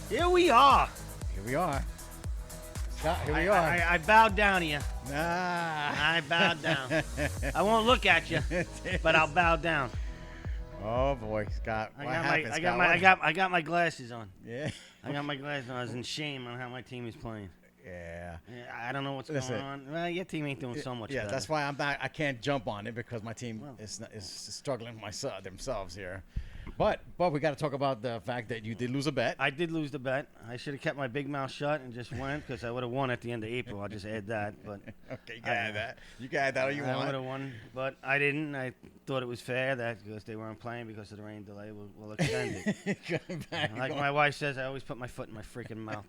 Here we are. Here we are. Scott, here we are. I bowed down to you. Nah. I bowed down. I won't look at you, but I'll bow down. Oh boy, Scott. What happened, Scott? I got my glasses on. Yeah. I got my glasses on. I was in shame on how my team is playing. Yeah. I don't know what's going on. Well, your team ain't doing so much Yeah, better. that's why I can't jump on it because my team is struggling themselves here. But we got to talk about the fact that you did lose a bet. I did lose the bet. I should have kept my big mouth shut and just went because I would have won at the end of April. I'll just add that. But Okay, you can add that. You can add that all you I want. would have won, but I didn't. I thought it was fair that because they weren't playing because of the rain delay, we'll extend it. Like my wife says, I always put my foot in my freaking mouth,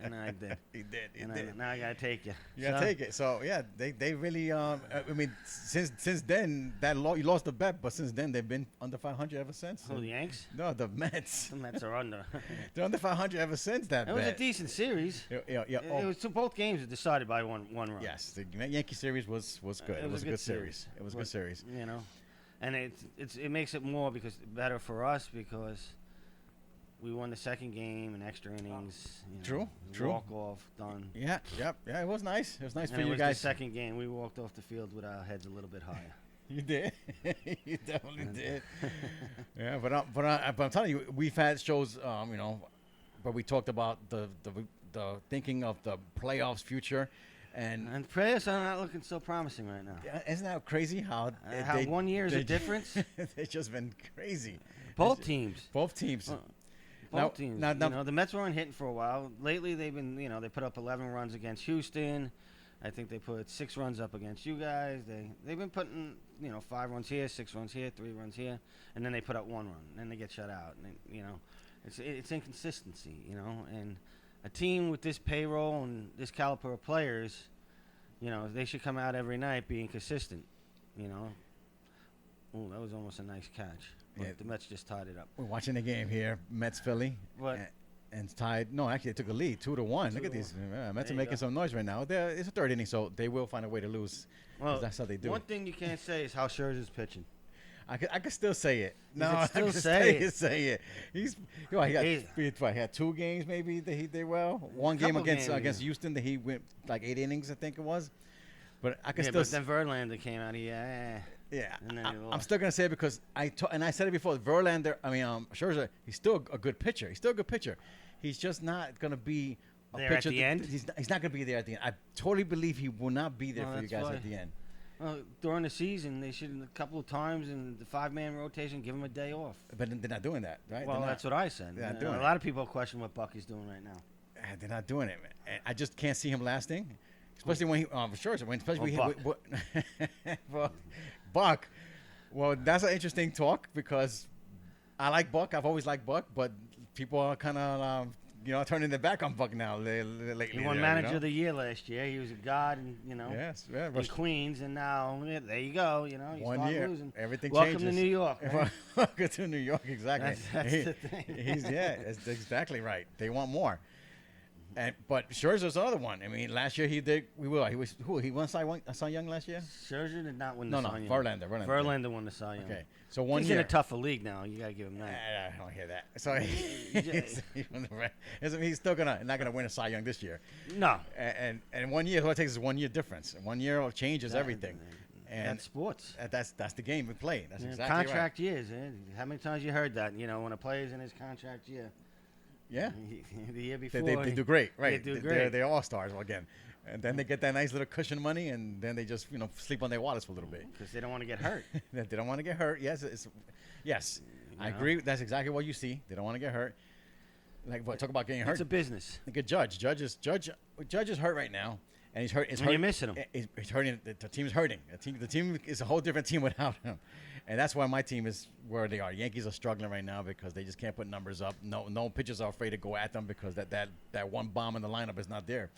and I did. He did. He And did. now I gotta take you. You gotta take it. So yeah, they really. I mean, since then you lost the bet, but since then they've been under 500 ever since. Who, the Yanks? No, the Mets. The Mets are under. They're under 500 ever since that. It was a bet. decent series. Yeah. It was both games were decided by one run. Yes, the Yankee series was good. It was a good series. It was a good series. You know, and it makes it more better for us because we won the second game in extra innings. True. Walk off done. Yeah. It was nice. It was nice And for it you was guys. the second game. We walked off the field with our heads a little bit higher. You did. You definitely did. Yeah, but I'm telling you, we've had shows, but we talked about the thinking of the playoffs future, and Prayers are not looking so promising right now. isn't that crazy how 1 year is a difference? They've just been crazy. Both teams. Both teams. Both teams. Now, The Mets weren't hitting for a while. Lately, they've been, they put up 11 runs against Houston. I think they put 6 runs up against you guys. They've been putting, 5 runs here, 6 runs here, 3 runs here, and then they put up 1 run, and then they get shut out. And it's inconsistency, and a team with this payroll and this caliber of players, they should come out every night being consistent, Oh, that was almost a nice catch. But Yeah. the Mets just tied it up. we're watching the game here, Mets Philly. What? And it's tied. No, actually, they took a lead, 2-1. Look at these. Mets are making some noise right now. It's a third inning, so they will find a way to lose. Well, that's how they do. One thing you can't say is how Scherzer's pitching. I could still say it. No, can I still could say it. say it. He had 2 games maybe that he did well. One game Couple against games, Houston that he went like 8 innings, I think it was. But I could Yeah, still. but then Verlander came out. Yeah, and then he I'm lost. still gonna say it because I said it before. Verlander, Scherzer, he's still a good pitcher. He's still a good pitcher. He's just not gonna be a There at pitcher. the end? He's not gonna be there at the end. I totally believe he will not be there Well, for you that's guys why. at the end. Well, during the season, they should a couple of times in the 5-man rotation give him a day off. But they're not doing that, right? Well, They're that's what I said. they're not A doing lot of people question what Bucky's doing right now. They're not doing it. And I just can't see him lasting, especially when Buck. Well, that's an interesting talk because I like Buck. I've always liked Buck, but people are kind of turning their back on Buck now lately. He won Manager of the Year last year. He was a god, Yes, in Queens, and now there you go. You 1 year, losing. everything Welcome changes. to New York. Right? Welcome to New York, exactly. That's the thing. That's exactly right. They want more. But Scherzer's another one. I mean, last year he did. He won Cy Young last year. Scherzer did not win No, the Cy Young. Verlander. Verlander won the Cy Young. Okay, so 1 He's year. in a tougher league now. You gotta give him that. I don't hear that. So he's still not gonna win a Cy Young this year. No. And 1 year, all it takes is 1 year difference. 1 year changes everything. And That's sports. that's the game we play. That's exactly Contract years. How many times you heard that? When a player's in his contract year. right. Yeah. The year before. They do great, right? They do great. They're all stars again, and then they get that nice little cushion money, and then they just sleep on their wallets for a little bit. Because they don't want to get hurt. They don't want to get hurt. Yes, I agree. That's exactly what you see. They don't want to get hurt. Like talk about getting hurt. It's a business. Like a Judge. Judge is hurt right now, and he's hurt. And you're missing him. He's hurting. The team's hurting. The team is a whole different team without him. And that's why my team is where they are. Yankees are struggling right now because they just can't put numbers up. No pitchers are afraid to go at them because that one bomb in the lineup is not there,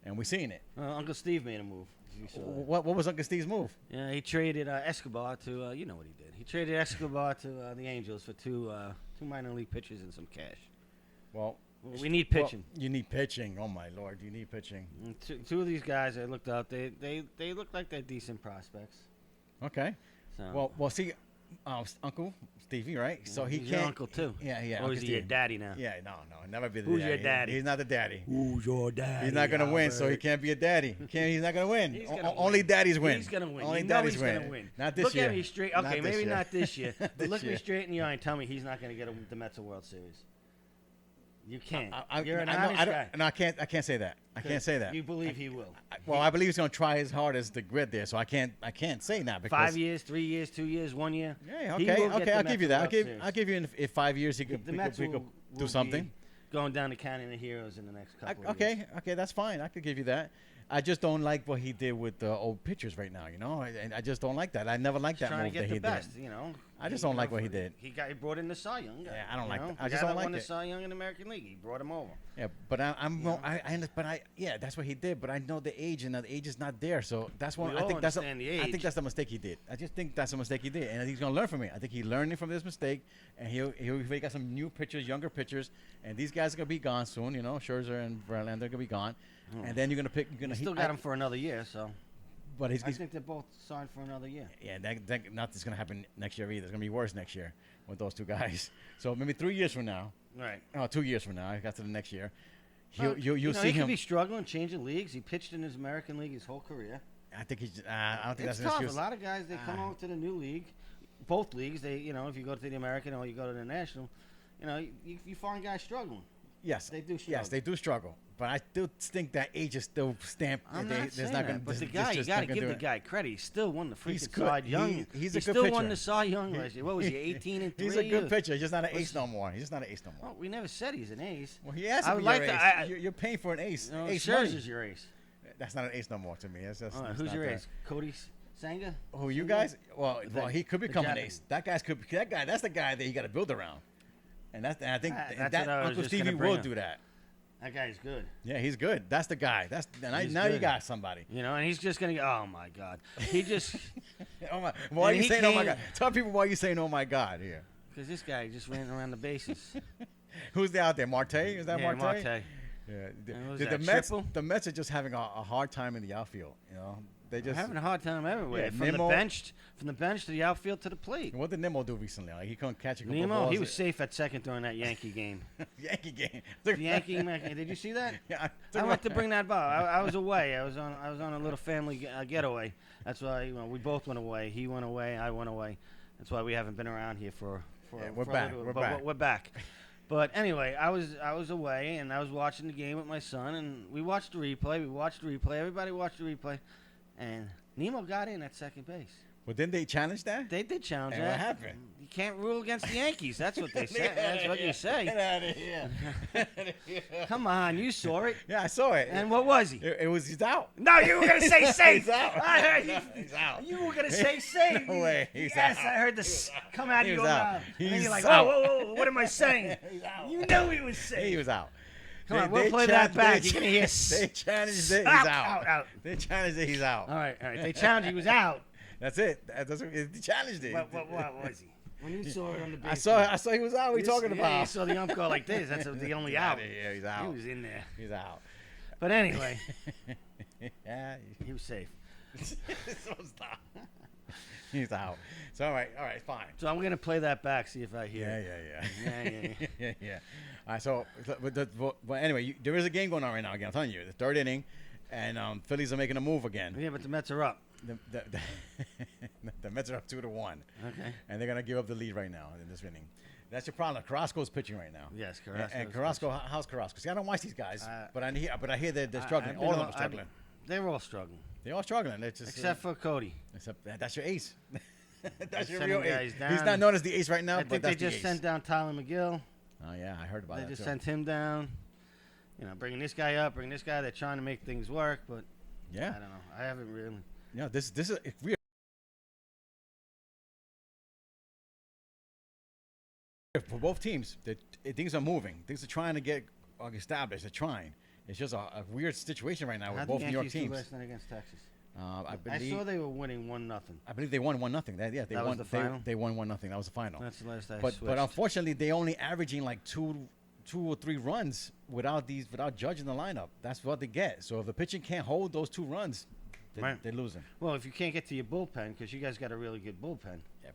and we're seeing it. Uncle Steve made a move. You saw that. What was Uncle Steve's move? Yeah, he traded Escobar to you know what he did. He traded Escobar to the Angels for two minor league pitchers and some cash. Well, We need pitching. Well, you need pitching. Oh my Lord, you need pitching. And two of these guys I looked out, they look like they're decent prospects. Okay. So Well, see, Uncle Stevie, right? So he He's can't. your uncle too. Yeah, yeah. Or Uncle is he your Stevie. daddy now? Yeah, no, never be the Who's daddy. your daddy? He's not the daddy. Who's your daddy? He's not gonna win, so he can't be a daddy. He's not gonna win. He's gonna Only win. daddies win. He's gonna win. Only You know daddies he's win. gonna win. Not this Look year. at me straight. Not Okay, this maybe year. not this year. But This look me year. straight in the eye and tell me he's not gonna get the Mets a World Series. You can't. You're an I honest don't, guy. no, I can't say that. I can't say that. You believe he will. Well, I believe he's gonna try his hardest to get there, so I can't say that because 5 years, 3 years, 2 years, 1 year. Yeah, He okay, will get okay, the I'll Mets give you a that. World I'll give you in 5 years he could, The we Mets could will do be something. going down the Canyon of Heroes in the next couple of years. Okay, that's fine. I could give you that. I just don't like what he did with the old pitchers right now. You know, and I just don't like that. I never liked He's that trying move to that get he the best, did. you know. I just don't like what he did. He brought in the Cy Young guy. Yeah, I don't like that. I The just guy don't that won like the it. Cy Young in the American League. He brought him over. Yeah, but yeah, that's what he did. But I know the age, and the age is not there. So that's one. We I all think that's. understand the I age. think that's the mistake he did. I just think that's a mistake he did, and he's gonna learn from it. I think he learning from this mistake, and he got some new pitchers, younger pitchers, and these guys are gonna be gone soon. You know, Scherzer and Verlander are gonna be gone, and then you're gonna pick. You're gonna Still got him for another year, so But I he's think they're both signed for another year. yeah. That nothing's gonna happen next year either. It's gonna be worse next year with those two guys. So maybe 3 years from now. Right. Oh, 2 years from now. I got to the next year. Well, You'll see he could him. be struggling, changing leagues. He pitched in his American League his whole career. I think he's. I don't think It's that's an tough. excuse. A lot of guys they come over to the new league, both leagues. They, if you go to the American or you go to the National, you find guys struggling. Yes, They do Yes, struggle. they do struggle. But I still think that age is still stamped. I'm they, not there's saying not that, gonna, but there's- the there's guy, you just got to not gonna give do the it. guy credit. He still won the freaking He's good. Cy Young. He's a he good still won pitcher. the Cy Young last year. What was he, 18 and 3? He's a good or- pitcher. He's just not an ace no more. He's just not an ace no more. Well, we never said he's an ace. Well, he has I to would be like your to- ace. You're paying for an ace. No, Ace Scherzer's money. your ace. That's not an ace no more to me. That's All right, that's who's not your that. ace? Cody Sanger? Who you Sanger? guys? Well, The- he could the become an Japanese. ace. That guy. That's the guy that you got to build around. And I think That's that what I was Uncle just gonna Stevie bring will up. do that. That guy's good. Yeah, he's good. That's the guy. He's Now you good. got somebody. And he's just going to go, oh, my God. He just, Oh my! Why are And you he saying "Oh my came- God"? Tell people why you saying "Oh my God" here. because this guy just ran around the bases. Who's there out there? Marte? Is that Yeah, Marte? Marte. Yeah. And what was The that, Mets. triple? The Mets are just having a hard time in the outfield. They They're just. having a hard time everywhere. Yeah, from Nimmo- the bench to the outfield to the plate. What did Nimmo do recently? Like he couldn't catch a couple Nemo, balls. he was safe at second during that Yankee game. Yankee game. The Yankee, did you see that? Yeah, I like to bring that ball. I was away. I was on a little family getaway. That's why we both went away. He went away. I went away. That's why we haven't been around here for Yeah, for we're a back. little- We're but back. We're back. But anyway, I was away and I was watching the game with my son and we watched the replay. Everybody watched the replay, and Nemo got in at second base. Well, didn't they challenge that? They did challenge And that. what happened? You can't rule against the Yankees. That's what they say. That's what you Get say. out of here. Come on, you saw it. Yeah, I saw it. And what was he? It was he's out. No, you were gonna say safe. He's out. I heard you. He's out. You were gonna say safe. No way. He's yes, out. I heard this come out of He your was out. mouth. And then He's you're like, out. whoa, what am I saying? He's out. You knew he was safe. He was out. Come on, we'll play that back. You're gonna hear They challenged it. He's out, out. They challenged it. He's out. All right. They challenged. He was out. That's it. They challenged it. What was he? When you saw it on the base. I saw he was out. What are you talking about? You saw the ump go like this. That's the only Get out. outta here. He's out. He was in there. He's out. But anyway, Yeah. he was safe. So stop. He's out. So all right, fine. So I'm gonna play that back. See if I hear. Yeah. it. Yeah. yeah. All right. So, but anyway, there is a game going on right now. Again, I'm telling you, the third inning, and Phillies are making a move again. Yeah, but the Mets are up. The Mets are up 2-1. Okay. And they're gonna give up the lead right now in this inning. That's your problem. Carrasco's pitching right now. Yes, And Carrasco's Carrasco, how's Carrasco? See, I don't watch these guys, but I hear they're I- struggling. I've been All of them all- are struggling. They're all struggling, They're all struggling. They're just, except for Cody. that's your ace. That's your sending real guys ace. down. He's not known as the ace right now, I but think they that's the just ace. sent down Tyler McGill. Oh yeah, I heard about They that just too. sent him down. Bringing this guy up, bringing this guy. They're trying to make things work, but Yeah. I don't know. I haven't really. This is if we for both teams, things are moving. Things are trying to get established. They're trying. It's just a weird situation right now with How'd both the New York Yankees do teams. last night against Texas? I I believe saw they were winning 1-0. I believe they won 1-0. They That was won the final? They won 1-0. That was the final. That's the last I But switched. unfortunately, they only averaging like two or three runs without judging the lineup. That's what they get. So if the pitching can't hold those 2 runs, Right. they're losing. Well, if you can't get to your bullpen, because you guys got a really good bullpen. Yeah,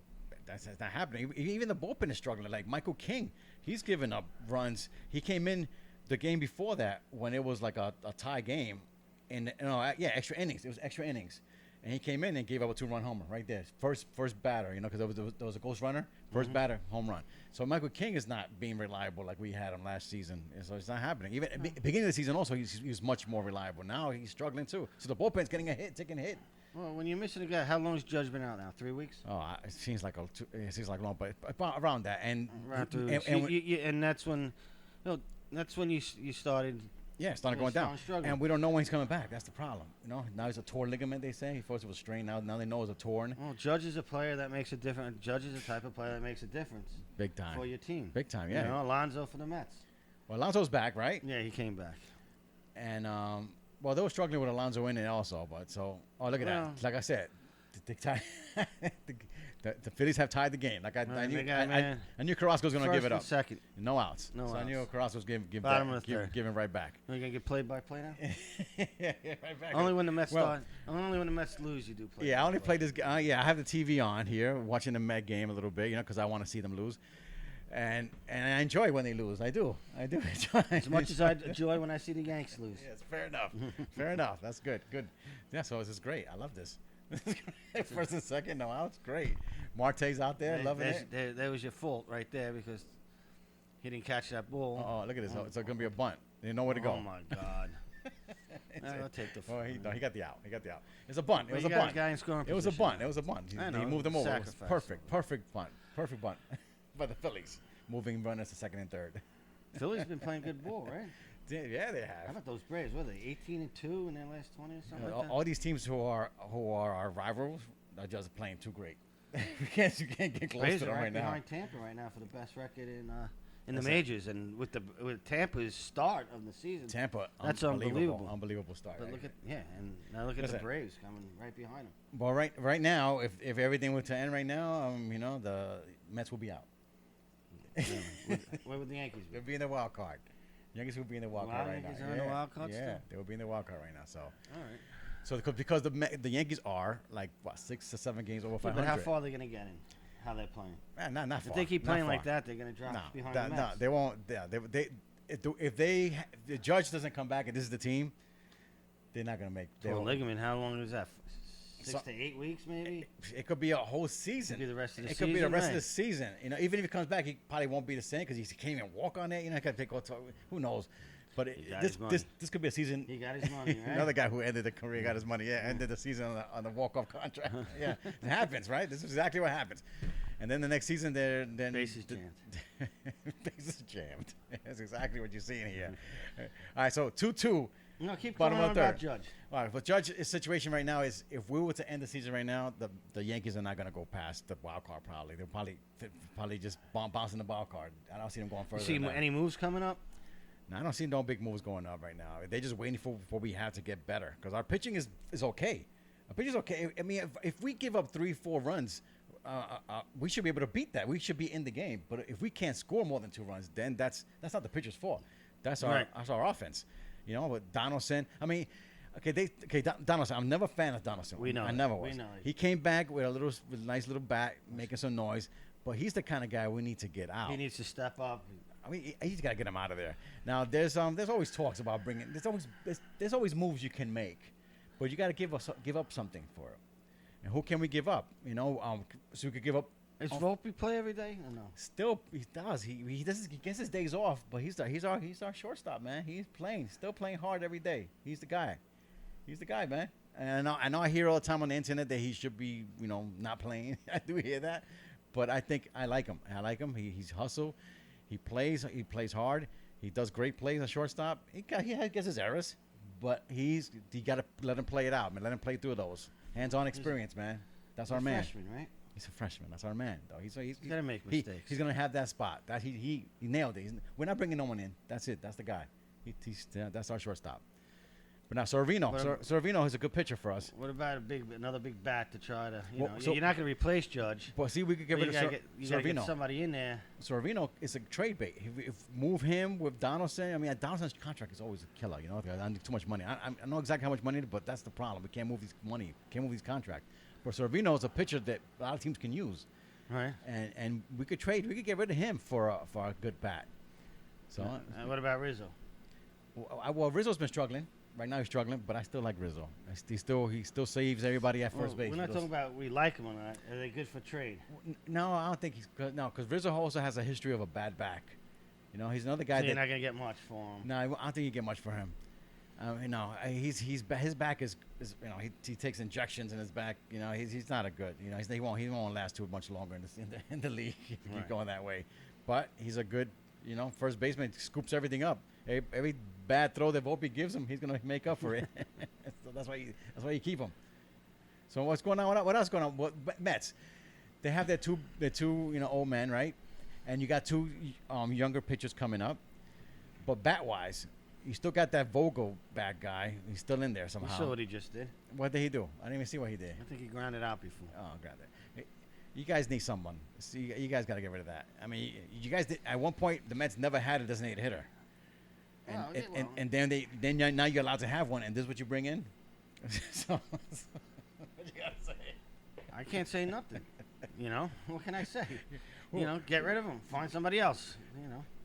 that's not happening. Even the bullpen is struggling. Like Michael King, he's giving up runs. He came in the game before that when it was like a tie game, and extra innings. It was extra innings, and he came in and gave up a 2-run homer right there. First batter, because there was a ghost runner. First batter, home run. So Michael King is not being reliable like we had him last season, and so it's not happening. Even at the beginning of the season, also he was much more reliable. Now he's struggling too. So the bullpen's getting a hit, taking a hit. Well, when you're missing a guy, how long has Judge been out now? 3 weeks? Oh, it seems like long, but about around that. And Around 3 weeks. And that's when, that's when you started. Yeah, it's starting going down. Struggling. And we don't know when he's coming back. That's the problem. Now it's a torn ligament, they say. First it was strained. Now they know it's a torn. Well, Judge is a player that makes a difference. Judge is the type of player that makes a difference. Big time. For your team. Big time, yeah. Alonso for the Mets. Well, Alonso's back, right? Yeah, he came back. And, they were struggling with Alonso in it also. But look at that. Like I said, the Phillies have tied the game. Like I knew Carrasco's going to give it up. Second. No outs. No so outs. I knew Carrasco's giving right back. Are you going to get play-by-play now? yeah, right back. Only when the Mets only when the Mets lose, you do play. Yeah, I only play this. I have the TV on here, watching the Met game a little bit, because I want to see them lose, and I enjoy when they lose. I do enjoy as much as I enjoy when I see the Yanks lose. Yes, fair enough. Fair enough. That's good. Yeah, so this is great. I love this. First and second, no outs, great. Marte's out there, loving it. That was your fault right there because he didn't catch that ball. Oh, look at this. It's going to be a bunt. They didn't know where to go. Oh, my God. I'll take the he got the out. It's a bunt. It was a bunt. It was a bunt. He moved them over. It was perfect bunt by the Phillies, moving runners to second and third. Phillies been playing good ball, right? Yeah, they have. How about those Braves? What are they, 18-2 in their last 20 or something like that? All these teams who are our rivals are just playing too great. you can't get close Braves to them are right now. behind Tampa right now for the best record in the majors, and with Tampa's start of the season. Tampa, that's unbelievable start. But look at the Braves coming right behind them. Well, right now, if everything were to end right now, the Mets will be out. Where would the Yankees be? They'll be in the wild card. Yankees will be in the wild card right now. Yankees are in the wild card still? They will be in the wild card right now. So. All right. So because the Yankees are like 6 to 7 games over 500. But how far are they going to get in? How they're playing? Not far. If they keep playing like that, they're going to drop behind the Mets. No, they won't. Yeah, if the Judge doesn't come back and this is the team, they're not going to make. Torn ligament. How long is that? 6 to 8 weeks, maybe. It could be a whole season. It could be the rest of the season. It could be the rest of the season. Even if he comes back, he probably won't be the same because he can't even walk on it. He got to take all. Who knows? But this could be a season. He got his money, right? Another guy who ended the career got his money. Yeah, ended the season on the walk-off contract. Yeah, it happens, right? This is exactly what happens. And then the next season, then bases jammed. Bases jammed. That's exactly what you're seeing here. All right, so 2-2. No, keep bottom going of on the third. about Judge. All right, but Judge's situation right now is if we were to end the season right now, the Yankees are not going to go past the wild card probably. They'll probably just bounce in the wild card. I don't see them going further. You see any moves coming up? No, I don't see no big moves going up right now. They're just waiting for what we have to get better because our pitching is okay. Our pitching is okay. I mean, if we give up 3-4 runs, we should be able to beat that. We should be in the game. But if we can't score more than 2 runs, then that's not the pitcher's fault. That's our offense. With Donaldson. I mean, Donaldson. I'm never a fan of Donaldson. We know. I never was. We know. He came back with a nice little bat, making some noise. But he's the kind of guy we need to get out. He needs to step up. I mean, he's got to get him out of there. Now, there's always talks about bringing. There's always moves you can make, but you got to give up something for it. And who can we give up? So we could give up. Does Volpe play every day or no? Still, he does. He gets his days off, but he's our shortstop, man. He's still playing hard every day. He's the guy. He's the guy, man. And I know I hear all the time on the internet that he should be, not playing. I do hear that, but I think I like him. He's hustle. He plays hard. He does great plays at shortstop. He gets his errors, but you got to let him play it out, man. Let him play through those. Hands-on experience, man. That's our man. Freshman, right? He's a freshman. That's our man, though. He's got to make mistakes. He's gonna have that spot. That he nailed it. We're not bringing no one in. That's it. That's the guy. That's our shortstop. But now Sorvino is a good pitcher for us. What about another big bat to try to? You're not going to replace Judge. Well, see, we could get rid of Sorvino. You got to get somebody in there. Sorvino is a trade bait. If move him with Donaldson. I mean, Donaldson's contract is always a killer. I need too much money. I know exactly how much money, but that's the problem. We can't move these contracts. But Sorvino is a pitcher that a lot of teams can use. Right. and we could trade. We could get rid of him for a good bat. So, What about Rizzo? well, Rizzo's been struggling. Right now he's struggling, but I still like Rizzo. He still saves everybody at first base. We're not talking about we like him or not. Are they good for trade? No, I don't think he's good. No, because Rizzo also has a history of a bad back. You know, he's another guy So you're that. not gonna get much for him. No, I don't think you get much for him. His back is he takes injections in his back. You know, he's not a good. You know, he won't last too much longer in the league if you keep Right. going that way. But he's a good, first baseman. Scoops everything up. Every bad throw that Volpe gives him, he's gonna make up for it. So that's why you keep him. So what's going on? What else going on? Mets? They have their two old men, right? And you got two younger pitchers coming up. But bat wise, you still got that Vogel bad guy. He's still in there You somehow. saw what he just did. What did he do? I didn't even see what he did. I think he grounded out before. Oh, God. You guys need someone. See, you guys got to get rid of that. I mean, you guys did, at one point the Mets never had a designated hitter, and then now you're allowed to have one, and this is what you bring in. So, what you gotta say? I can't say nothing. What can I say? Get rid of him. Find somebody else.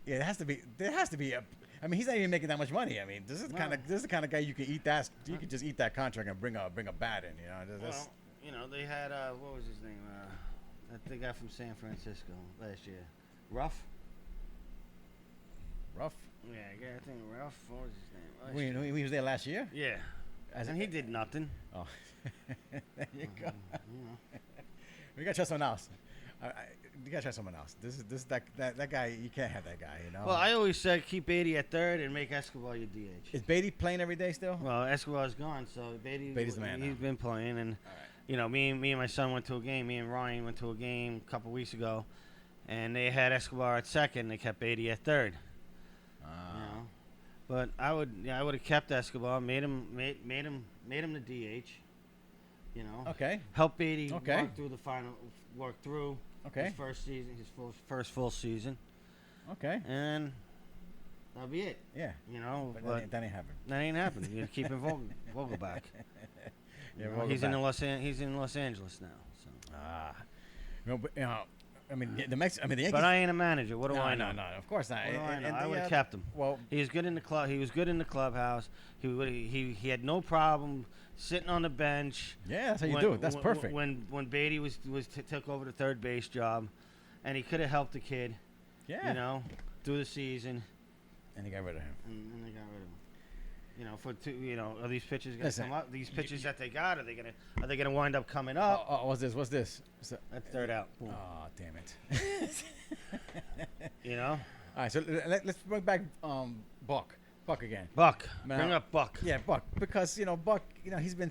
Yeah, there has to be a. I mean, he's not even making that much money. I mean, this is the kind of guy you can eat that. You can just eat that contract and bring a bat in. They had what was his name? That guy from San Francisco last year. Ruff. Rough. Yeah, I think Ruff. What was his name? He was there last year. Yeah. And he did nothing. Oh, there you go. We gotta try someone else. You gotta try someone else. That guy. You can't have that guy. Well, I always said keep Beatty at third and make Escobar your DH. Is Beatty playing every day still? Well, Escobar's gone, so Beatty's the man He's now. been playing, and me and my son went to a game. Me and Ryan went to a game a couple weeks ago, and they had Escobar at second. They kept Beatty at third. But I would have kept Escobar, made him the DH. Okay. Help Beatty Okay. work through Okay. his first season, first full season, Okay. and that'll be it. Yeah. But That ain't happening. that ain't happening. You're keeping Vogel back. Yeah, Vogel He's back. he's in Los Angeles now. So. I mean, the Yankees. But I ain't a manager. What do I know? No, of course not. What do I know? And I the, would have kept him. Well, He was good in the club. He was good in the clubhouse. He had no problem sitting on the bench. yeah, that's how you do it. That's perfect. When Beatty took over the third base job, and he could have helped the kid. Yeah. Through the season. And he got rid of him. And they got rid of him. Are these pitches gonna Listen, come up? These pitches that they got, are they gonna wind up coming up? What's this? That's third out. Boom. Oh, damn it. All right, so let's bring back Buck again. Buck. Now- Bring up Buck. Yeah, Buck, because Buck, he's been,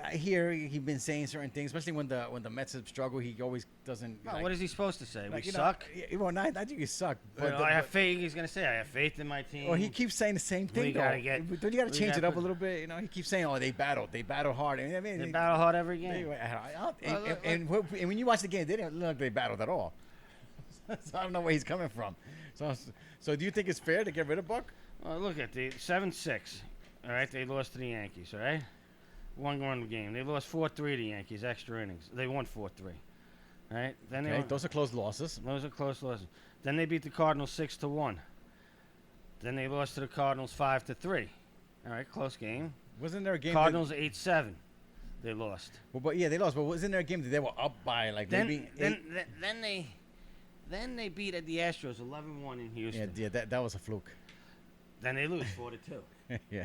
I hear he's been saying certain things, especially when the Mets have struggled. He always doesn't. Well, what is he supposed to say? like, we suck. Well, I think you suck. But I have faith. He's gonna say I have faith in my team. Well, he keeps saying the same thing. We gotta get- Don't you got to we change gotta it up put- a little bit? He keeps saying, "Oh, they battled hard." I mean, They battle hard every game. Anyway, Well, and when you watch the game, they didn't look like they battled at all. So I don't know where he's coming from. So do you think it's fair to get rid of Buck? Well, look at the 7-6. All right, they lost to the Yankees. All right, one game. They lost 4-3 to the Yankees, extra innings. They won 4-3. All right, then Okay, those are close losses. those are close losses. Then they beat the Cardinals 6-1. Then they lost to the Cardinals 5-3. All right, close game. Wasn't there a game? Cardinals 8-7. They lost. They lost. But wasn't there a game that they were up by Then maybe? then they beat the Astros 11-1 in Houston. Yeah, that was a fluke. Then they lose 4-2. Yeah.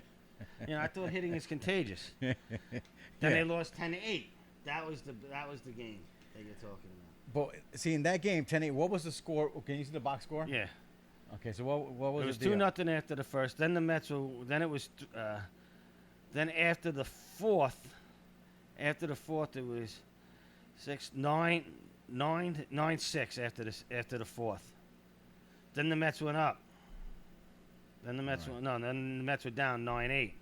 I thought hitting is contagious. Then they lost 10-8. That was the game that you're talking about. But see, in that game, 10-8, what was the score? Can you see the box score? Yeah. Okay, so what was It was the deal? 2-0 after the first. Then the Mets were. Then it was. Then after the fourth, it was 9-6 after the fourth. Then the Mets went up. Then the Mets Then the Mets were down 9-8.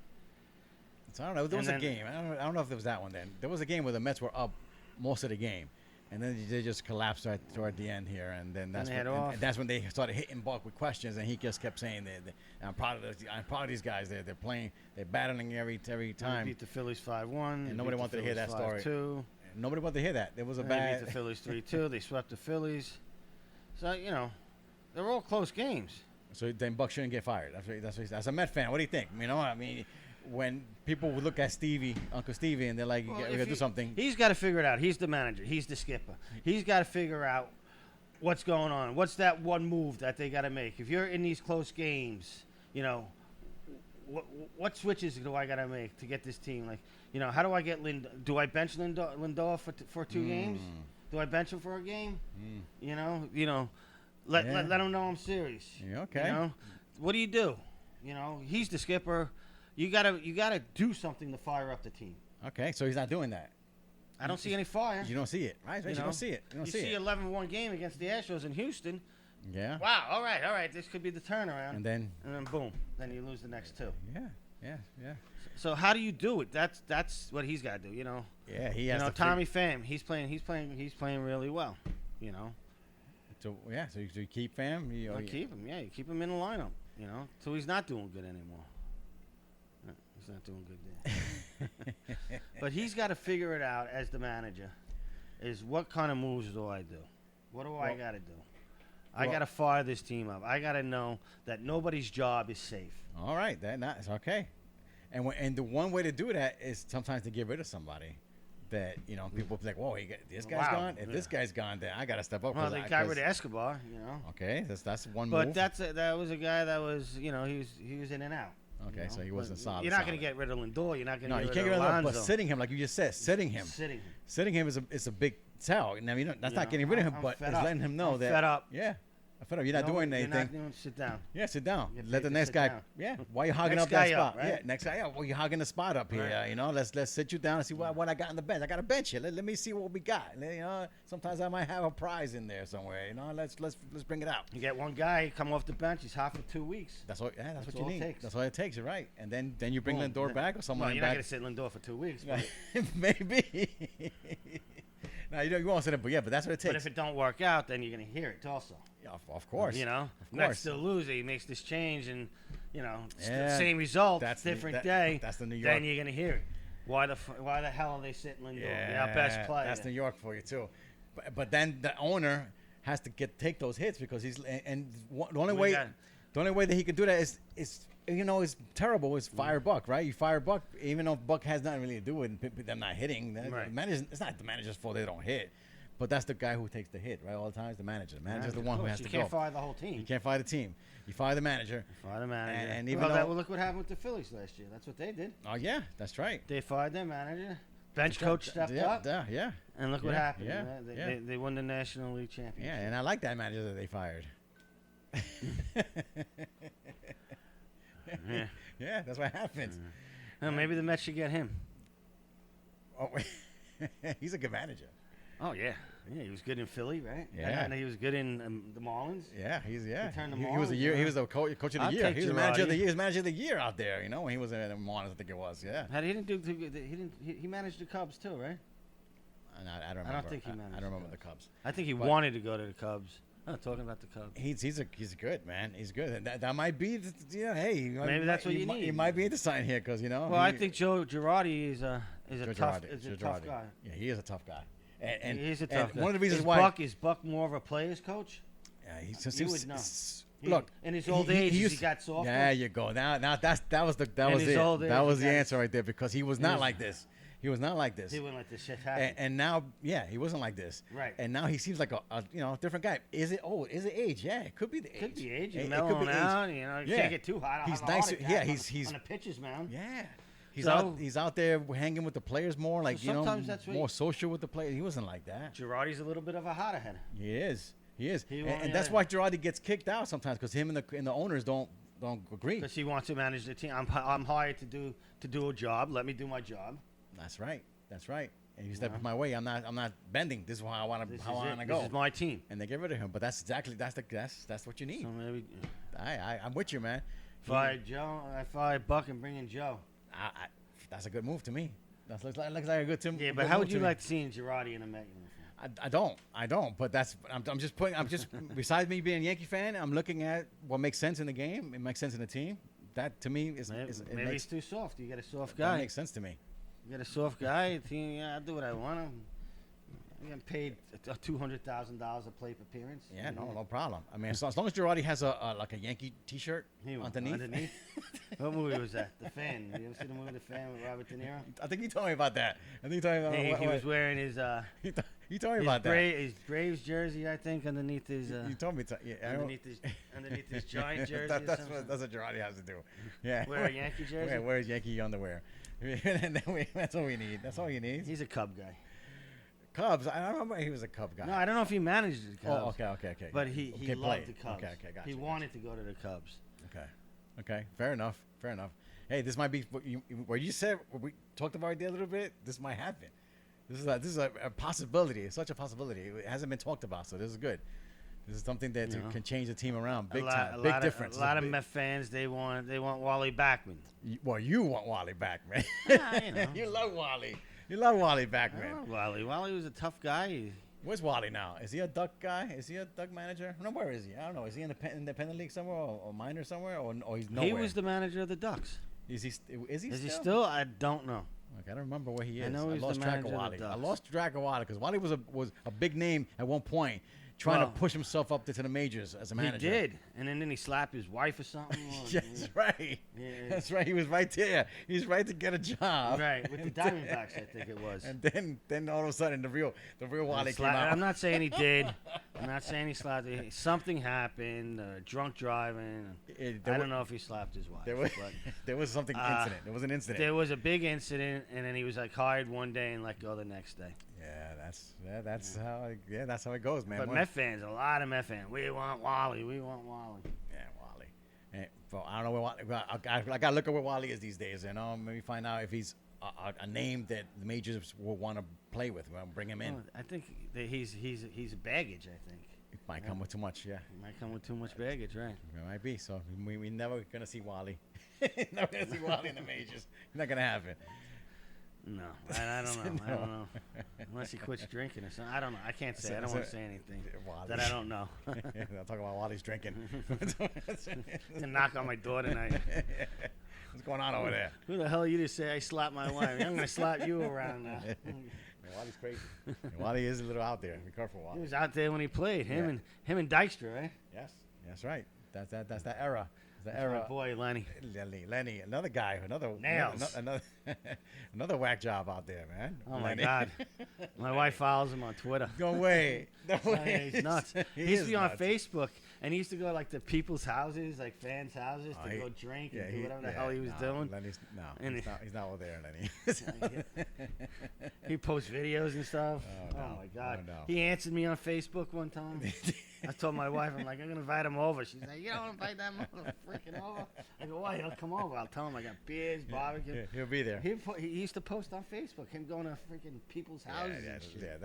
So I don't know. There was And a then- game. I don't know if it was that one then. There was a game where the Mets were up most of the game. And then they just collapsed toward the end here, and then that's they had when, off. and that's when they started hitting Buck with questions, and he just kept saying, "I'm proud of these guys. They're playing, they're battling every They time." beat the Phillies 5-1. And nobody wanted to hear that story. 5-2. Nobody wanted to hear that. It was a And they bad. beat the Phillies 3-2. They swept the Phillies. So they're all close games. So then Buck shouldn't get fired. That's a Met fan. What do you think? I mean, when people would look at Stevie, Uncle Stevie, and they're like, Well, we if gotta do something. He's got to figure it out. He's the manager. He's the skipper. He's got to figure out what's going on. What's that one move that they got to make? If you're in these close games, what switches do I got to make to get this team? Like, how do I get Do I bench Lindor for 2 games? Do I bench him for a game? Let him know I'm serious. Yeah, okay. What do you do? He's the skipper. You gotta do something to fire up the team. Okay, so he's not doing that. I don't see any fire. You don't see it, right? You don't see it. You don't You see see it. 11-1 game against the Astros in Houston. Yeah. Wow. All right. This could be the turnaround. And then. Boom. Then you lose the next 2. Yeah. So how do you do it? That's what he's got to do. Yeah, he has to. Tommy Pham. He's playing really well. So you keep Pham. You keep him. Yeah, you keep him in the lineup. So he's not doing good anymore. He's not doing good there. But he's got to figure it out as the manager. Is what kind of moves do I do? What do I got to do? I got to fire this team up. I got to know that nobody's job is safe. All right, that's okay. And the one way to do that is sometimes to get rid of somebody that people be like, whoa, this guy's gone. If this guy's gone, then I got to step up. Well, they got rid of Escobar. Okay, that's one but move. But that was a guy that was he was in and out. Okay, so he wasn't solid. You're not going to get rid of Lindor. You're not going to. No, you get can't rid get of rid of him. Alonso. But sitting him, like you just said, sitting him is a big tell. Now, that's not getting rid of him, I'm but fed it's up. letting him know I'm that. fed up. Yeah, I'm fed up. You're not doing anything. You're not doing. Sit down. Yeah, sit down. Get Let paid the to next sit guy. down. Yeah, why you hogging Next up that guy spot? up, right? Yeah, next guy. Yeah, well, you're hogging the spot up here. Right. Let's sit you down and see what I got on the bench. I got a bench here. Let me see what we got. Sometimes I might have a prize in there somewhere. Let's bring it out. You get one guy come off the bench. He's hot for 2 weeks. That's what That's what all you it need. takes. That's all it takes. You're right. And then you bring Boom. Lindor back or someone Well, you're back. not going to sit Lindor for 2 weeks. But, Maybe. No, you won't sit him, but that's what it takes. but if it don't work out, then you're going to hear it also. Yeah, of course. Of course. next to the loser, he makes this change, and it's the Yeah, same result, that's different the- day. that's the New York. Then you're going to hear it. Why the hell are they sitting Lindor? You're our best player. That's New York for you too. But then the owner has to take those hits because the only way that he can do that is terrible. Is fire Buck, right? You fire Buck, even though Buck has nothing really to do with them not hitting. Right. It's not the manager's fault they don't hit, but that's the guy who takes the hit, right? All the time is the manager. The manager's the one who has to go. You can't fire the whole team. You can't fire the team. You fire the manager. Fire the manager. And even well, though, look what happened with the Phillies last year. That's what they did. Oh yeah, that's right. They fired their manager. Bench coach stepped up. Yeah. And look what happened. Yeah. They won the National League Championship. Yeah, and I like that manager that they fired. Yeah. Yeah, that's what happens. Well, maybe the Mets should get him. Oh, he's a good manager. Oh, yeah. Yeah, he was good in Philly, right? Yeah. And he was good in the Marlins. Yeah, he turned them was on, He was the coach of the I'll year. take He was the manager of the Girardi. year. He was manager of the year out there. When he was in the Marlins, I think it was. Yeah. He didn't do too good. He managed the Cubs too, right? I don't remember. I don't think he managed I don't remember the the Cubs. I think he But- wanted to go to the Cubs. Oh, talking about the Cubs. He's good, man. He's good. And that might be. Hey, Maybe that's what you need. He might be into sign here because Well, I think Joe Girardi is a Joe tough Girardi. guy. Yeah, he is a tough guy. And He's a tough guy. One of the reasons is why Is Buck more of a player's coach? Yeah, You would know. Look, in his old age, he used- got softer. Yeah, you go. Now that was In it. his old age, That was he the got- answer right there because he was not was- like this. He was not like this. He wouldn't let this shit happen. And now, yeah, he wasn't like this. Right. And now he seems like a different guy. Is it age? Yeah, it could be the age. Could be age. You're It could mellowing be age. out. You Yeah. can't get too hot. I'll He's have a nice. heart attack Yeah, on he's on the pitcher's mound. yeah. So- He's out there hanging with the players more, like sometimes that's what more social with the players. He wasn't like that. Girardi's a little bit of a hothead. He is. He won't- And that's why Girardi gets kicked out sometimes because him and the owners don't agree. Because he wants to manage the team. I'm hired to do a job. Let me do my job. That's right. And you step in my way, I'm not bending. This is how I want This to is it. go. This is my team. And they get rid of him. But that's what you need. So maybe I'm with you, man. fire Joe. I fire Buck and bring in Joe. That's a good move to me. That looks like a good team. Yeah, but how would you like seeing Girardi in a Met uniform? I don't. But I'm just besides me being a Yankee fan, I'm looking at what makes sense in the game. It makes sense in the team. That to me Maybe he's too soft. You get a soft that guy. makes sense to me. You get a soft guy. Team. Yeah, I do what I want. I'm getting paid $200,000 a plate appearance. Yeah, no problem. I mean, as long as Girardi has like a Yankee T-shirt underneath. What movie was that? The Fan. You ever see the movie The Fan with Robert De Niro? I think you told me about that. I think you told me about He was wearing his you told me about that. his Braves jersey, I think, underneath his You told me. underneath his Giant jersey. or That's something. what Girardi has to do. Yeah. Wear a Yankee jersey. Yeah, wear his Yankee underwear. And then that's all we need. That's all you need. He's a Cub guy. Cubs. I don't remember he was a Cub guy. No, I don't know if he managed the Cubs. Oh, okay. But he loved played. the Cubs. Okay, gotcha. He wanted to go to the Cubs. Okay. Fair enough. Hey, this might be what you said. What we talked about it a little bit. This might happen. This is a possibility. It's such a possibility. It hasn't been talked about, so this is good. This is something that can change the team around big time. Big difference. A lot of Mets fans they want Wally Backman. You want Wally Backman. You know. You love Wally. You love Wally Backman. I love Wally. Wally was a tough guy. Where's Wally now? Is he a Duck guy? Is he a Duck manager? No, where is he? I don't know. Is he in the independent league somewhere or minor somewhere or he's nowhere? He was the manager of the Ducks. Is he Is he still? still? I don't know. Okay, I don't remember where he is. I know he's the lost track of manager of the Wally. I Ducks. lost track of Wally because Wally was a big name at one point, trying to push himself up to the majors as a manager. He did, and then he slapped his wife or something. That's right. Yeah. That's right. He was right there. He's right to get a job. Right, with the Diamondbacks, I think it was. And then all of a sudden the real Wally came out. I'm not saying he did. I'm not saying he slapped. Something happened. Drunk driving. I don't know if he slapped his wife. There was something incident. There was an incident. There was a big incident, and then he was like hired one day and let go the next day. That's how it goes, man. But Met fans, a lot of Met fans, we want Wally. Yeah, Wally. Well, I don't know where Wally. I gotta look at where Wally is these days. Maybe find out if he's a name that the majors will want to play with. We'll bring him in. Well, I think that he's baggage. I think It might come with too much. Yeah, it might come with too much baggage, right? it might be. So we never gonna see Wally. Never gonna see Wally in the majors. Not gonna happen. No, I don't know. I don't know. Unless he quits drinking or something. I don't know. I can't say. I don't want to say anything that I don't know. I'm talking about Wally's drinking. To knock on my door tonight. What's going on over there? Who the hell are you to say I slapped my wife? I'm going to slap you around now. Man, Wally's crazy. Wally is a little out there. Be careful, Wally. He was out there when he played. Him and Dykstra, right? Yes, that's right. That's that era. The That's era. my boy, Lenny. Lenny, another guy, Nails. another whack job out there, man. Oh, Lenny. my God. My wife follows him on Twitter. No way. No Oh, way. he's nuts. He He used is to be on nuts. Facebook, and he used to go like to people's houses, like fans' houses, to go drink and do whatever the hell he was doing. Lenny's, And he's not over there, Lenny. He posts videos and stuff. Oh, no. My God. Oh, no. He answered me on Facebook one time. I told my wife, I'm like, I'm going to invite him over. She's like, you don't invite that mother freaking over? I go, why? He'll come over. I'll tell him I got beers, barbecue. Yeah, he'll be there. He used to post on Facebook, him going to freaking people's houses and shit.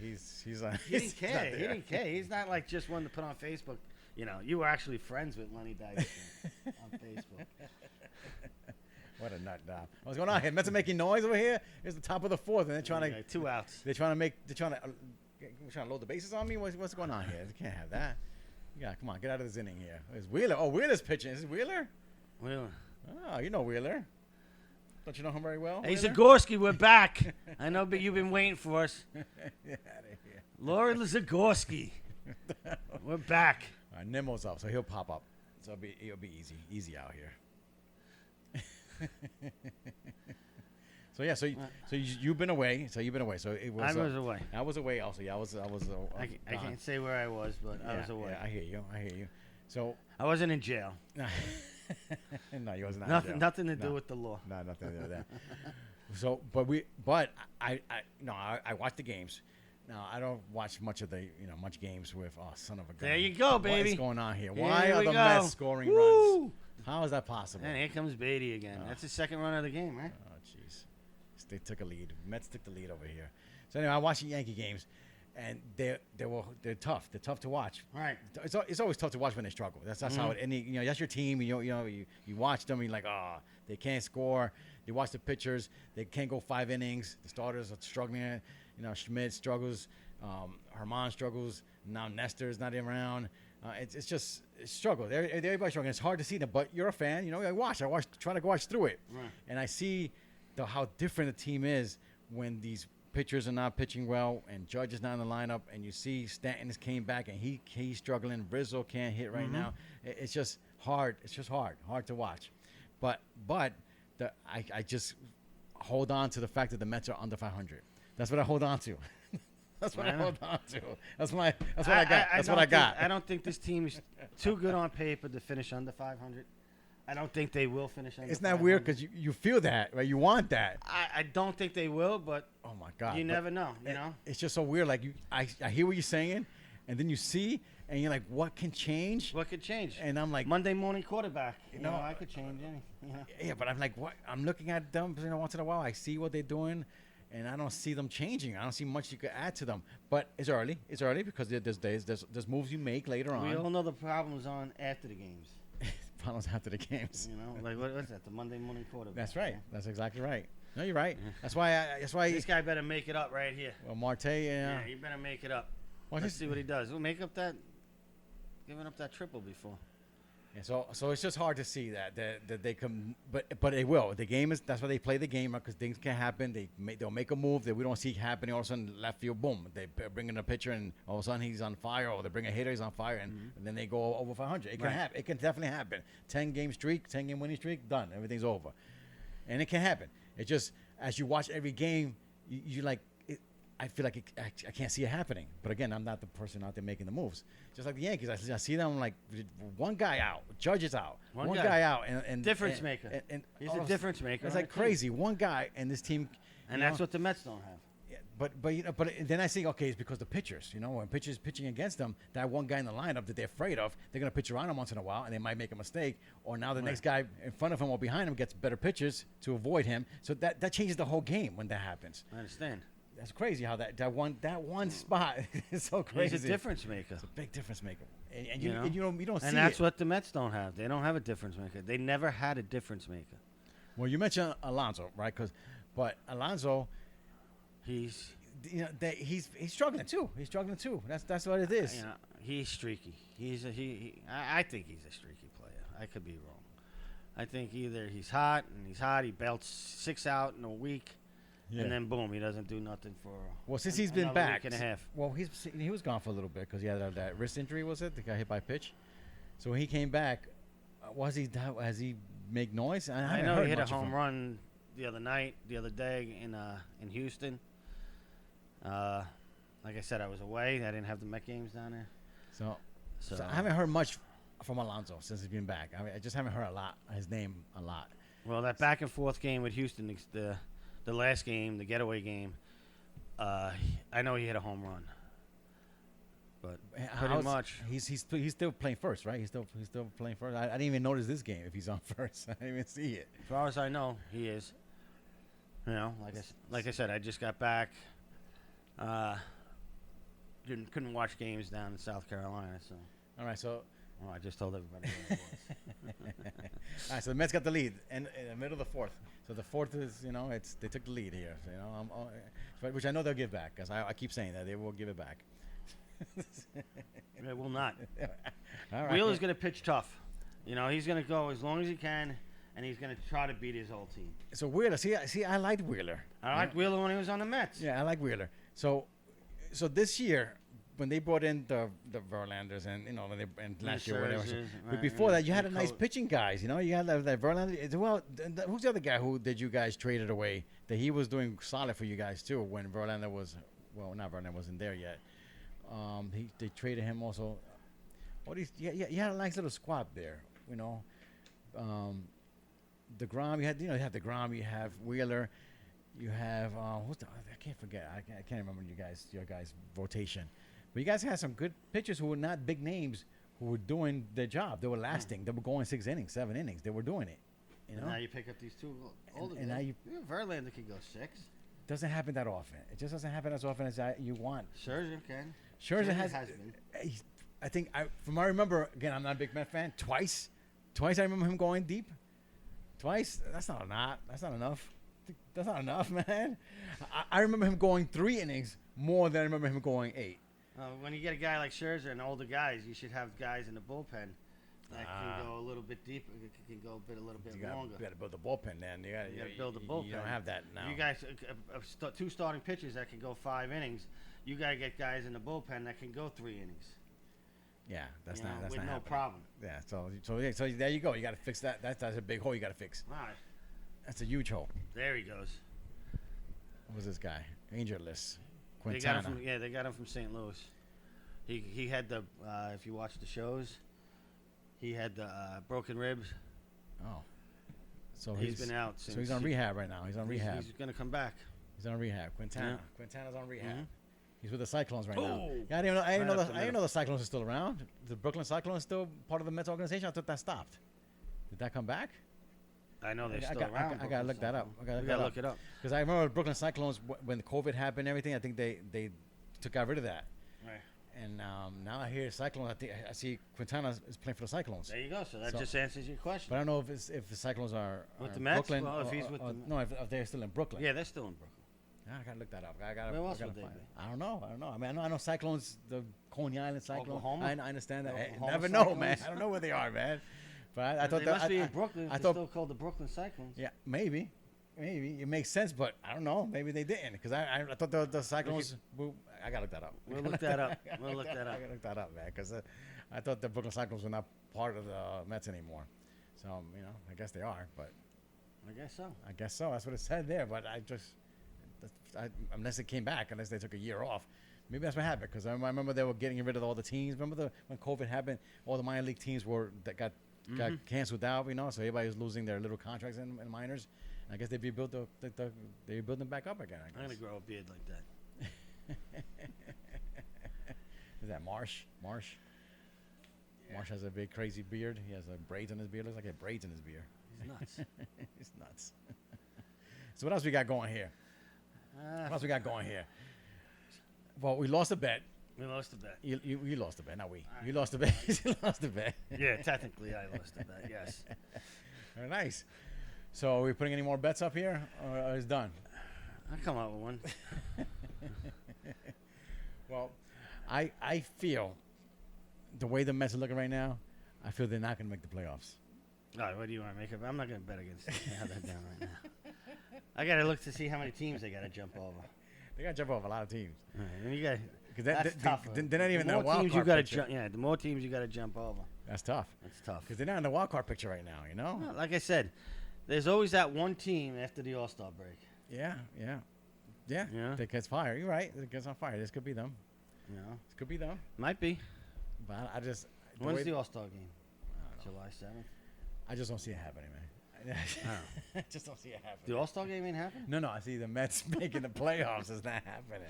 He's He didn't care. He didn't care. He's not like just one to put on Facebook. You know, you were actually friends with Lenny Dykstra on Facebook. What a nut job. What's going on here? Mets are making noise over here. It's the top of the fourth, and they're trying Okay, 2 outs. to load the bases on me. What's going on here? They can't have that. Yeah, come on, get out of this inning here. It's Wheeler. Oh, Wheeler's pitching. Is this Wheeler? Well, Oh, you know Wheeler. Don't you know him very well? hey, Wheeler? Zagorski, we're back. I know, but you've been waiting for us. Get out of here. Laura Zagorski. We're back. All right, Nemo's up, so he'll pop up. So it'll be easy out here. So yeah, so you've been away. So it was. I was away. I was away also. Yeah, I was. I can't say where I was, but I was away. Yeah, I hear you. So I wasn't in jail. no, you was not. Nothing to do with the law. No, nothing to do with that. So, but I watch the games. Now I don't watch much games with son of a gun. There you go, baby. What is going on here? Here Why are we the go. Mets scoring Woo! runs? How is that possible? And here comes Beatty again. That's his second run of the game, right? Oh, jeez. They took a lead. Mets took the lead over here. So anyway, I watch the Yankee games, and they're tough. They're tough to watch. Right. It's always tough to watch when they struggle. That's how it. And that's your team. You watch them. And you're like, they can't score. You watch the pitchers. They can't go 5 innings. The starters are struggling. Schmidt struggles. Herman struggles. Now Nestor's not around. It's just a struggle. Everybody's struggling. It's hard to see them, but you're a fan. I try to watch through it, Right. and I see how different the team is when these pitchers are not pitching well, and Judge is not in the lineup, and you see Stanton has came back, and he's struggling. Rizzo can't hit right now. It's just hard. It's just hard to watch. But I just hold on to the fact that the Mets are under 500. That's what I hold on to. That's what I hold on to. That's what I got. That's what I got. I don't think this team's too good on paper to finish under 500. I don't think they will finish under 500. Isn't that weird? Because you feel that, right? You want that. I don't think they will, but oh my God, you never know. You know, it's just so weird. Like I hear what you're saying, and then you see, and you're like, what can change? what could change? And I'm like, Monday morning quarterback. You No, know, I could change anything. You know? yeah, but I'm like, what? I'm looking at them, once in a while. I see what they're doing, and I don't see them changing. I don't see much you could add to them. But it's early. It's early because there's moves you make later on. We all know the problems on after the games. Problems after the games. You know, like what's that? The Monday morning quarterback. That's right. That's exactly right. No, you're right. That's why. This guy better make it up right here. Well, Marte, Yeah, he better make it up. Well, Let's see what he does. We'll make up that. Giving up that triple before. Yeah, so it's just hard to see that they come, but it will. The game is that's why they play the game because things can happen. They'll make a move that we don't see happening. All of a sudden, left field, boom! They bring in a pitcher, and all of a sudden he's on fire, or they bring a hitter, he's on fire, and then they go over 500. It can happen. It can definitely happen. 10-game streak, 10-game winning streak, done. Everything's over, and it can happen. It just as you watch every game, you like. I feel like I can't see it happening. But again, I'm not the person out there making the moves. Just like the Yankees, I see them like one guy out, Judge is out, one guy out, and difference maker. And He's a difference maker. It's on like the team. crazy. One guy, and this team, And that's what the Mets don't have. Yeah, but then I think okay, it's because the pitchers. You know, when pitchers pitching against them, that one guy in the lineup that they're afraid of, they're gonna pitch around him once in a while, and they might make a mistake. Or now the next guy in front of him or behind him gets better pitches to avoid him. So that changes the whole game when that happens. I understand. That's crazy how that one spot is so crazy. He's a difference maker. It's a big difference maker, and You know? you don't see And that's it. what the Mets don't have. They don't have a difference maker. They never had a difference maker. Well, you mentioned Alonso, right? But Alonso, He's, he's struggling too. He's struggling too. That's what it is. you know, he's streaky. I think he's a streaky player. I could be wrong. I think either he's hot, he belts 6 out in a week, Yeah. and then boom, he doesn't do nothing for. Well, since he's been another back, week and a half. well, he was gone for a little bit because he had that wrist injury. Was it? The guy hit by pitch. So when he came back, has he make noise? I haven't know heard he hit a much of home him. run the other day in Houston. Like I said, I was away. I didn't have the Met games down there. So So I haven't heard much from Alonso since he's been back. I just haven't heard his name a lot. Well, that back and forth game with Houston, the last game, the getaway game, I know he hit a home run. But pretty much. He's still playing first, right? He's still playing first. I didn't even notice this game if he's on first. I didn't even see it. As far as I know, he is. You know, like I said, I just got back. Couldn't watch games down in South Carolina, so All right, so I just told everybody what it was. all right, so the Mets got the lead in the middle of the fourth. So the fourth is, they took the lead here. Which I know they'll give back, because I keep saying that they will give it back. They will not. All right. Wheeler's going to pitch tough. You know, he's going to go as long as he can, and he's going to try to beat his whole team. So Wheeler, see, I liked Wheeler. I liked Wheeler when he was on the Mets. Yeah, I like Wheeler. So this year, when they brought in the Verlanders and and last year whatever, Scherzers, but right, before that you had and a nice Cole. pitching guys. You had that Verlander. Well, who's the other guy who did you guys traded away? That he was doing solid for you guys too when Verlander was not Verlander wasn't there yet. They traded him also. You had a nice little squad there. DeGrom. You had DeGrom. You have Wheeler. You have I can't forget. I can't remember your guys' rotation. But you guys had some good pitchers who were not big names who were doing their job. They were lasting. They were going 6 innings, 7 innings. They were doing it. And now you pick up these two older And guys. now you- Verlander can go 6. Doesn't happen that often. It just doesn't happen as often as you want. Scherzer can. Scherzer has been. I think from what I remember, again, I'm not a big Met fan. Twice I remember him going deep. Twice. That's not enough. That's not enough, man. I remember him going 3 innings more than I remember him going 8. When you get a guy like Scherzer and older guys, you should have guys in the bullpen that can go a little bit deeper. It can go a little bit longer. You got to build a bullpen, then. You got to build a bullpen. You don't have that now. You guys, two starting pitchers that can go 5 innings. You got to get guys in the bullpen that can go 3 innings. Yeah, that's You know, not. That's with not no happening. problem. Yeah. So there you go. You got to fix that. That's a big hole you got to fix. All right, That's a huge hole. there he goes. What was this guy? Injureless. They got him Quintana. they got him from St. Louis. He had the if you watch the shows, he had the broken ribs. Oh. So He's been out So since he's on rehab right now. He's on rehab. He's gonna come back. He's on rehab. Quintana. Yeah. Quintana's on rehab. Mhm. He's with the Cyclones right now. Oh. Yeah, I didn't know. I didn't Right know. up the I didn't know the Cyclones are still around. The Brooklyn Cyclones still part of the Mets organization. I thought that stopped. Did that come back? I know they're I still got- around. I gotta look that up. I gotta We look that gotta up. look it up. Because I remember the Brooklyn Cyclones when the COVID happened and everything. I think they got rid of that. Right. And now I hear Cyclones. I think I see Quintana is playing for the Cyclones. There you go. So that So- just answers your question. But I don't know if the Cyclones are With are the Mets? Brooklyn. Well, if or- he's with or- the- no, if they're still in Brooklyn. Yeah, they're still in Brooklyn. Yeah, I gotta look that up. I gotta. Where I else gotta would they find be? it. I don't know. I mean, I know Cyclones, the Coney Island Cyclones. Oklahoma? I understand that. Oklahoma I never know, man. Cyclones? I don't know where they are, man. But I thought they that must be I in Brooklyn. I They're thought still called the Brooklyn Cyclones. yeah, maybe it makes sense, but I don't know. Maybe they didn't because I thought the Cyclones. I gotta look that up. We'll look that up. We'll look that up. I gotta look that up, man, because I thought the Brooklyn Cyclones were not part of the Mets anymore. So I guess they are, but I guess so. I guess so. That's what it said there. But unless it came back, unless they took a year off, maybe that's what happened. Because I remember they were getting rid of all the teams. Remember when COVID happened, all the minor league teams got canceled out. So everybody was losing their little contracts in minors. And I guess they rebuilt they rebuilt them back up again. I I'm guess. gonna grow a beard like that. Is that Marsh? Marsh. Yeah. Marsh has a big crazy beard. He has braids on his beard. Looks like he had braids in his beard. He's nuts. He's nuts. So what else we got going here? What else we got going here? Well, we lost a bet. We lost the bet. You lost the bet, not we. All You right. lost the bet. You lost the bet. Yeah, technically I lost the bet. Yes. Very nice. So are we putting any more bets up here, or is it done? I'll come up with one. Well, I feel the way the Mets are looking right now, I feel they're not going to make the playoffs. All right, what do you want to make up? I'm not gonna bet against them. I have that down right now. I gotta look to see how many teams they gotta jump over. They got to jump off a lot of teams. All right, and you got. Because That's tough. they're not even in the the more wild teams card you gotta picture. jump. Yeah, the more teams you gotta jump over. That's tough. That's tough. Because they're not in the wild card picture right now, Well, like I said, there's always that one team after the All-Star break. Yeah. Yeah. That gets fired. You're right. It gets on fire. This could be them. You know, This could be them. might be. But I just. When's way- the All-Star game? July 7th. I just don't see it happening, man. Oh. I just don't see it happening. The All-Star game ain't happening. No, I see the Mets making the playoffs. It's not happening.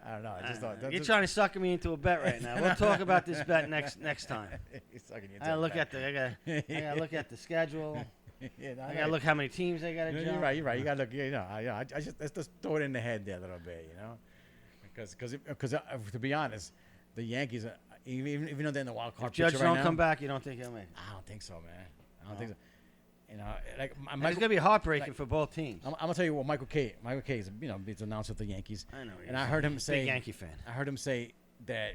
I don't know. I just thought. You're trying to sucker me into a bet right now. We'll talk about this bet next time. He's sucking you into I gotta a look bet. I gotta look at the schedule. Yeah, no, I know. gotta look how many teams they gotta You're jump. right. You're right. You gotta look. I just let's just throw it in the head there a little bit, because to be honest, the Yankees, even though they're in the wild card If Judge picture don't right now, come back, you don't think he'll make it. I don't think so, man. I don't No. think so. Like And it's gonna be heartbreaking for both teams. I'm gonna tell you what Michael Kay is, he's announced with the Yankees, I know. and I heard him say, big Yankee fan. I heard him say that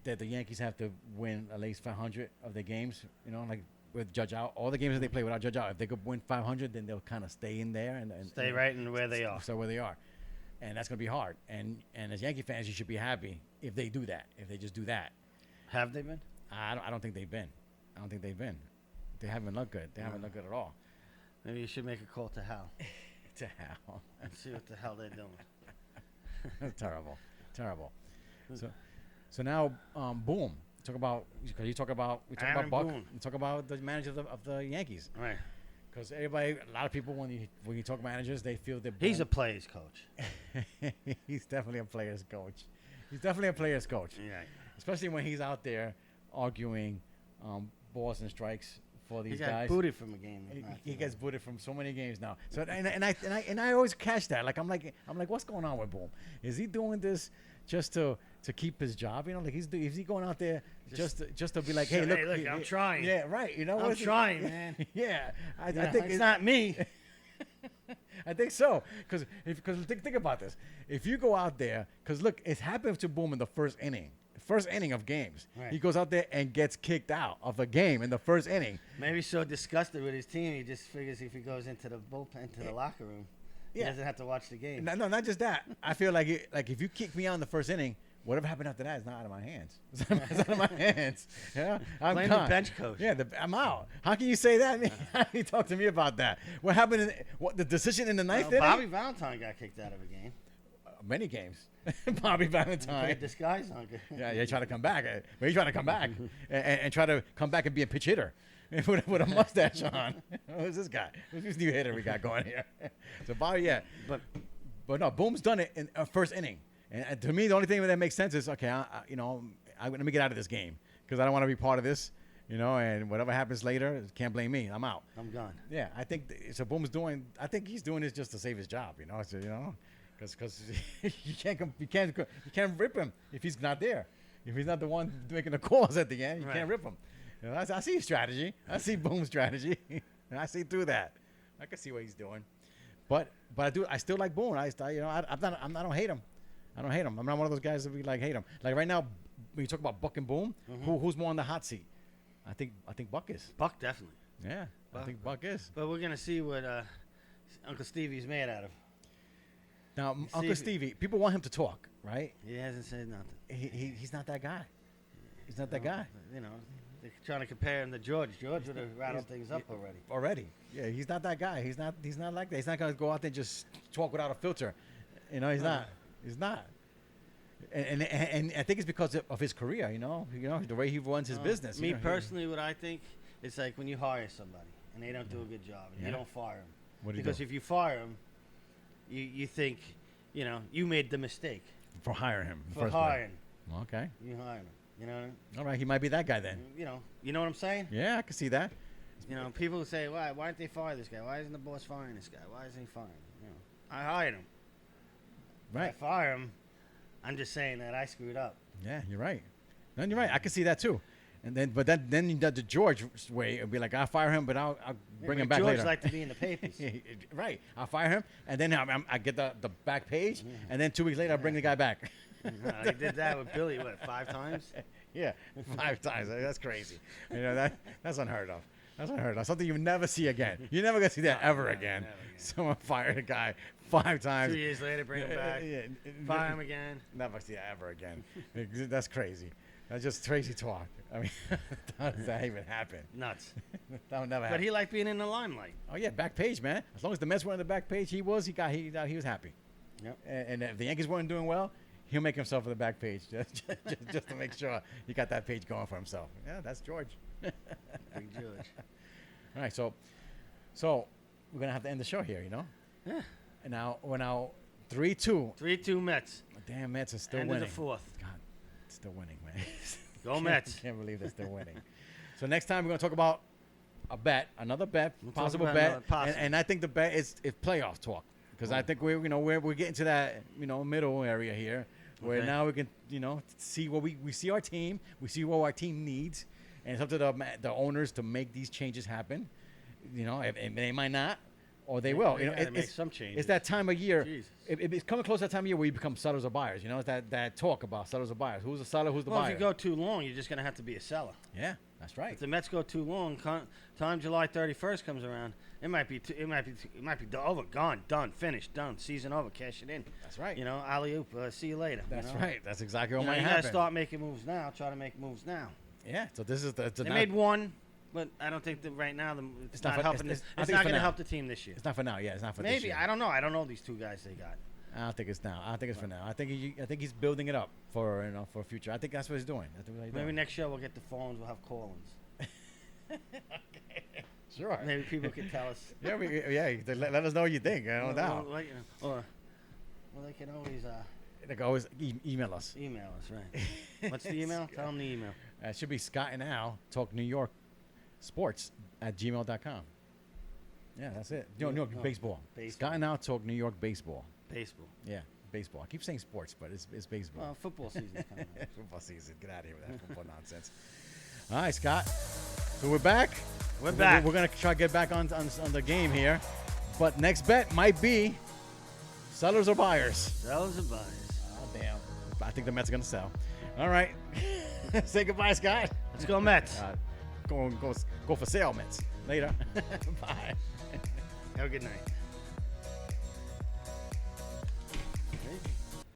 the Yankees have to win at least 500 of their games, like with Judge out, all the games that they play without Judge out. If they could win 500, then they'll kind of stay in there and Stay right in where they are. So where they are, and that's gonna be hard. And as Yankee fans, you should be happy if they do that. If they just do that, Have they been? I don't think they've been. I don't think they've been. They haven't looked good. They haven't looked good at all. Maybe you should make a call to Hal To hell. and see what the hell they're doing. terrible. So now, boom. We talk about Aaron Buck. Boone. We talk about the manager of the Yankees. Right. Because a lot of people, when you talk managers, they feel that He's a player's coach. he's definitely a player's coach. He's definitely a player's coach, Yeah. especially when he's out there arguing balls and strikes for He these got guys. booted from a game. He gets booted from so many games now. So and I always catch that. Like I'm like what's going on with Boom? Is he doing this just to keep his job? Like is he going out there just to be like, hey, look, I'm trying. Yeah, right. I'm what's it- trying, man. Yeah, I Yeah, think it's not me. I think so. Because think about this. If you go out there, because look, it's happened to Boom in the first inning. First inning of games. Right. He goes out there and gets kicked out of a game in the first inning. Maybe he's so disgusted with his team, he just figures if he goes into the bullpen, to the locker room, he Yeah. doesn't have to watch the game. No, not just that. I feel like if you kick me out in the first inning, whatever happened after that is not out of my hands. It's out of my hands. Yeah, I'm Blame gone. the bench coach. Yeah, I'm out. How can you say that? How can you talk to me about that? What happened? The decision in the ninth inning? Bobby Valentine got kicked out of a game. Many games. Bobby Valentine. Played disguise on. Yeah, he tried to come back. But he tried to come back and try to come back and be a pitch hitter with a mustache on. Who's this guy? Who's this new hitter we got going here? So Bobby, yeah. But no, Boom's done it in first inning. And to me, the only thing that makes sense is, okay, let me get out of this game because I don't want to be part of this, and whatever happens later, can't blame me. I'm out. I'm gone. Yeah, I think so. Boom's doing. I think he's doing this just to save his job. Because you can't rip him if he's not there. If he's not the one making the calls at the end, you can't rip him. I see his strategy. I see Boom's strategy. And I see through that. I can see what he's doing. But I still like Boone. I don't hate him. I don't hate him. I'm not one of those guys that we hate him. Like right now, when you talk about Buck and Boone, who's more on the hot seat? I think Buck is. Buck definitely. Yeah, I think Buck is. But we're gonna see what Uncle Stevie's made out of. Now, Uncle Stevie, people want him to talk, right? He hasn't said nothing. He's not that guy. He's not that guy. They're trying to compare him to George. George would have rattled things up already. Yeah, he's not that guy. He's not like that. He's not gonna go out there and just talk without a filter. He's not. He's not. And I think it's because of his career. The way he runs his business. Me personally, what I think, it's like when you hire somebody and they don't do a good job and you don't fire them. What do you because do? if you fire them, you think, you made the mistake. For hiring him. For hiring. Okay. You hire him. You know what I mean? All right, he might be that guy then. You know what I'm saying? Yeah, I can see that. People say, why didn't they fire this guy? Why isn't the boss firing this guy? Why isn't he firing him? I hired him. Right. If I fire him, I'm just saying that I screwed up. Yeah, you're right. No, you're right. I can see that too. And then you did the George way. It'd be like, I'll fire him, but I'll bring him back George later. like to be in the papers. Right. I'll fire him, and then I get the back page, and then 2 weeks later, I'll bring the guy back. He did that with Billy, 5 times? Yeah, 5 times. That's crazy. That's unheard of. That's unheard of. Something you never see again. You're never going to see that ever again. Never again. Someone fired a guy 5 times. 2 years later, bring him back. Fire him again. Never see that ever again. That's crazy. That's just crazy talk. I mean, how does that even happen? Nuts. That would never happen. But he liked being in the limelight. Oh yeah, back page, man. As long as the Mets were on the back page, he was happy. Yep. And if the Yankees weren't doing well, he'll make himself on the back page just to make sure he got that page going for himself. Yeah, that's George. Big George. All right, so we're gonna have to end the show here, Yeah. And now we're 3-2. 3-2 Mets. Damn, Mets are still End winning. of the 4th. God, still winning, man. Go Mets. Can't believe they're still winning. So next time we're gonna talk about another bet, We'll talk possible about bet, another possible. and I think the bet is playoff talk because I think we're getting to that middle area here where Okay. now we can see what we see our team, we see what our team needs, and it's up to the owners to make these changes happen. And they might not, or they will. They gotta make some changes. It's that time of year. Jesus. It's coming close to that time of year where you become sellers or buyers. It's that talk about sellers or buyers. Who's the seller? Who's the Well, buyer? if you go too long, you're just going to have to be a seller. Yeah, that's right. If the Mets go too long, time July 31st comes around, it might be over, gone, done, finished, done, season over, cash it in. That's right. Alley-oop, see you later. That's right. That's exactly what You might got to happen. start making moves now. Try to make moves now. Yeah. So this is They made one, but I don't think that right now it's not not for- helping. it's- I It's think not for going to now. help the team this year. It's not for now. Yeah, it's not for this Maybe year. I don't know. I don't know these 2 guys they got. I don't think it's now. I think it's for now. I think he's building it up for for future. I think that's what he's doing. I think what he's Maybe doing. next year we'll get the phones. We'll have call-ins. Sure. Maybe people can tell us. Yeah. Let us know what you think. No doubt. Or they can always They can always email us. email us. Right. What's the email? Tell them the email. It should be Scott and Al talk New York sports at gmail.com. Yeah, that's it. No, No, baseball. baseball. Scott and Al talk New York baseball. Baseball. Yeah, baseball. I keep saying sports, but it's baseball. Well, football season's coming up. Football season. Get out of here with that football nonsense. All right, Scott. So we're back. We're back. We're going to try to get back on the game here. But next bet might be sellers or buyers. Sellers and buyers. Oh, damn. I think the Mets are going to sell. All right. Say goodbye, Scott. Let's go Mets. Go for sale, Mets. Later. Bye. Have a good night.